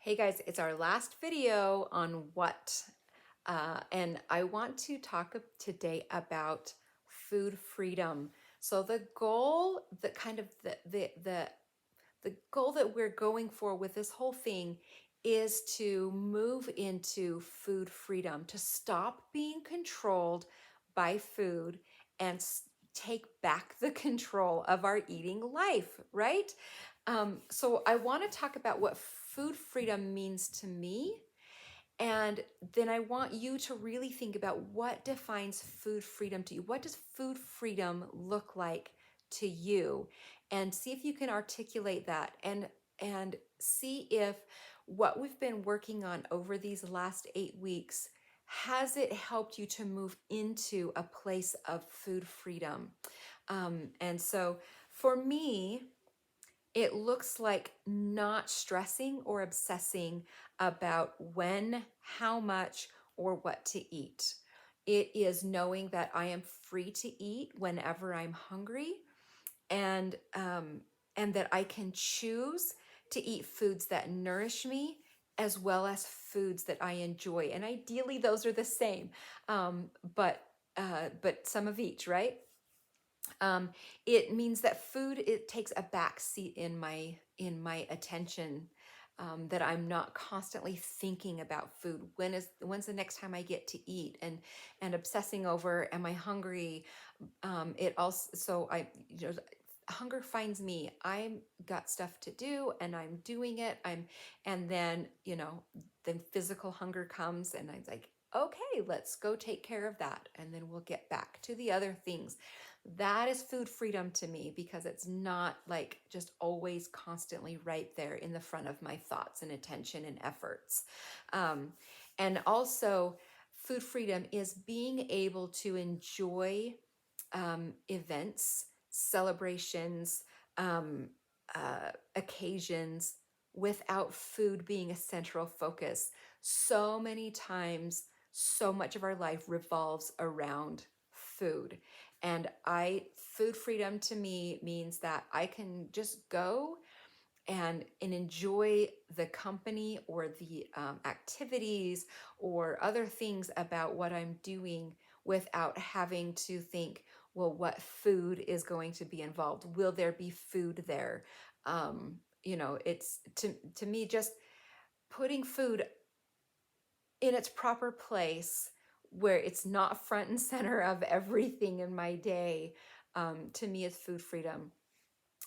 Hey guys, it's our last video on what, and I want to talk today about food freedom. So the goal, the goal that we're going for with this whole thing is to move into food freedom, to stop being controlled by food and take back the control of our eating life, right? So I want to talk about what food freedom means to me. And then I want you to really think about what defines food freedom to you. What does food freedom look like to you? And see if you can articulate that and see if what we've been working on over these last 8 weeks has it helped you to move into a place of food freedom. And so for me, it looks like not stressing or obsessing about when, how much, or what to eat. It is knowing that I am free to eat whenever I'm hungry, and that I can choose to eat foods that nourish me as well as foods that I enjoy. And ideally, those are the same, um, but but some of each, right? Um, it means that food, it takes a back seat in my attention, that I'm not constantly thinking about food. When's the next time I get to eat, and obsessing over, am I hungry? It also, so hunger finds me. I'm got stuff to do and I'm doing it. And then, then physical hunger comes and I'm like, okay, let's go take care of that. And then we'll get back to the other things. That is food freedom to me, because it's not like just always constantly right there in the front of my thoughts and attention and efforts. Um, and also, food freedom is being able to enjoy events, celebrations, um, occasions without food being a central focus. So many times, so much of our life revolves around food. And food freedom to me means that I can just go and enjoy the company or the activities or other things about what I'm doing without having to think, well, what food is going to be involved? Will there be food there? It's to me just putting food in its proper place where it's not front and center of everything in my day. To me, is food freedom.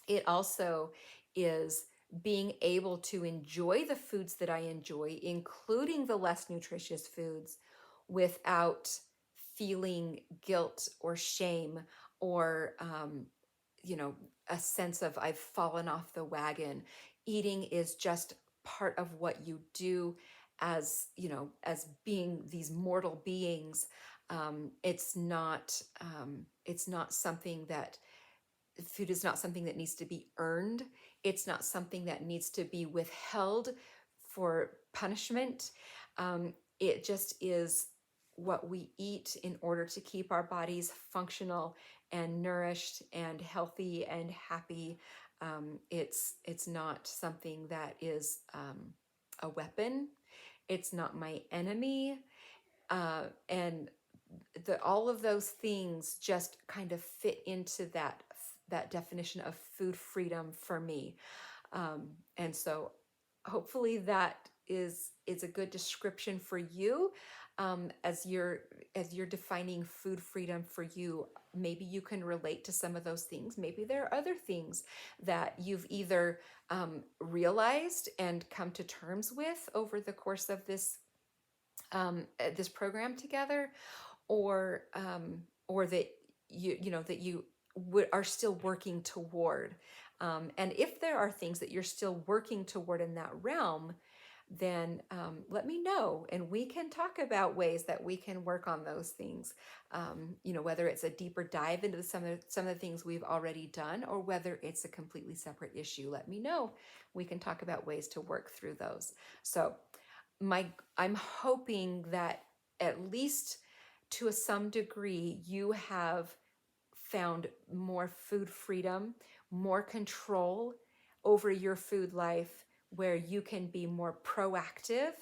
It also is being able to enjoy the foods that I enjoy, including the less nutritious foods, without feeling guilt or shame or, a sense of I've fallen off the wagon. Eating is just part of what you do as being these mortal beings. It's not something that food is not something that needs to be earned. It's not something that needs to be withheld for punishment. It just is what we eat in order to keep our bodies functional and nourished and healthy and happy. It's not something that is a weapon. It's not my enemy. And all of those things just kind of fit into that definition of food freedom for me. And so hopefully that is a good description for you, as you're defining food freedom for you. Maybe you can relate to some of those things. Maybe there are other things that you've either realized and come to terms with over the course of this program together, or that you are still working toward. And if there are things that you're still working toward in that realm, then let me know, and we can talk about ways that we can work on those things. Whether it's a deeper dive into some of the things we've already done, or whether it's a completely separate issue. Let me know. We can talk about ways to work through those. So I'm hoping that at least to some degree you have found more food freedom, more control over your food life where you can be more proactive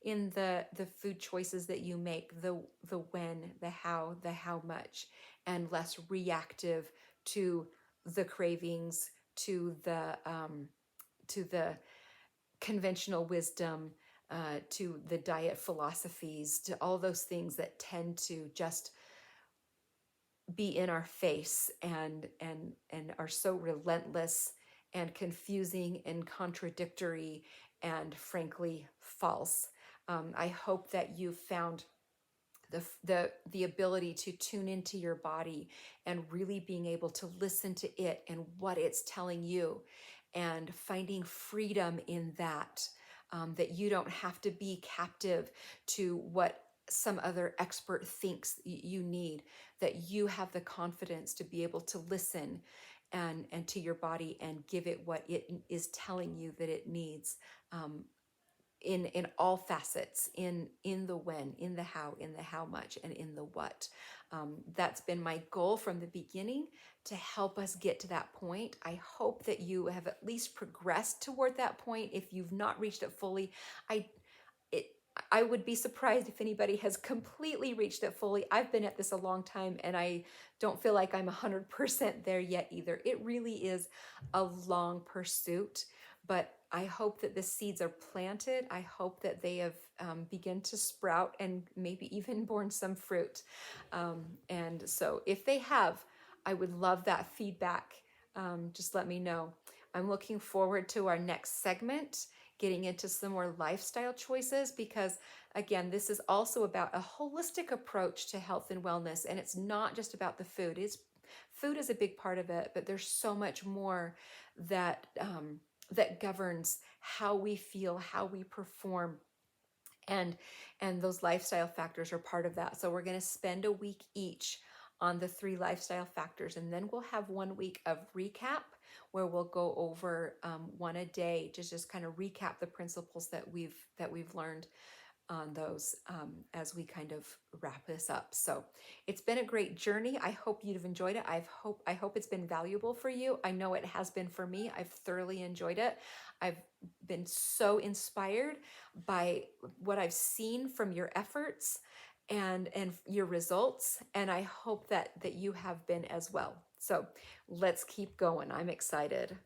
in the food choices that you make, the when, the how much, and less reactive to the cravings, to the conventional wisdom, to the diet philosophies, to all those things that tend to just be in our face and are so relentless and confusing and contradictory and frankly false. I hope that you found the ability to tune into your body and really being able to listen to it and what it's telling you, and finding freedom in that, that you don't have to be captive to what some other expert thinks you need, that you have the confidence to be able to listen and to your body and give it what it is telling you that it needs, in all facets, in the when, in the how much, and in the what. That's been my goal from the beginning, to help us get to that point. I hope that you have at least progressed toward that point. If you've not reached it fully, I it I would be surprised if anybody has completely reached it fully. I've been at this a long time, and I don't feel like I'm 100% there yet either. It really is a long pursuit, but I hope that the seeds are planted. I hope that they have begun to sprout and maybe even borne some fruit. And so if they have, I would love that feedback. Just let me know. I'm looking forward to our next segment, getting into some more lifestyle choices, because again, this is also about a holistic approach to health and wellness. And it's not just about the food. Food is a big part of it, but there's so much more that that governs how we feel, how we perform, and those lifestyle factors are part of that. So we're going to spend a week each on the 3 lifestyle factors, and then we'll have 1 week of recap, where we'll go over one a day to just kind of recap the principles that we've learned on those, as we kind of wrap this up. So it's been a great journey. I hope you've enjoyed it. I hope it's been valuable for you. I know it has been for me. I've thoroughly enjoyed it. I've been so inspired by what I've seen from your efforts and your results, and I hope that you have been as well. So let's keep going. I'm excited.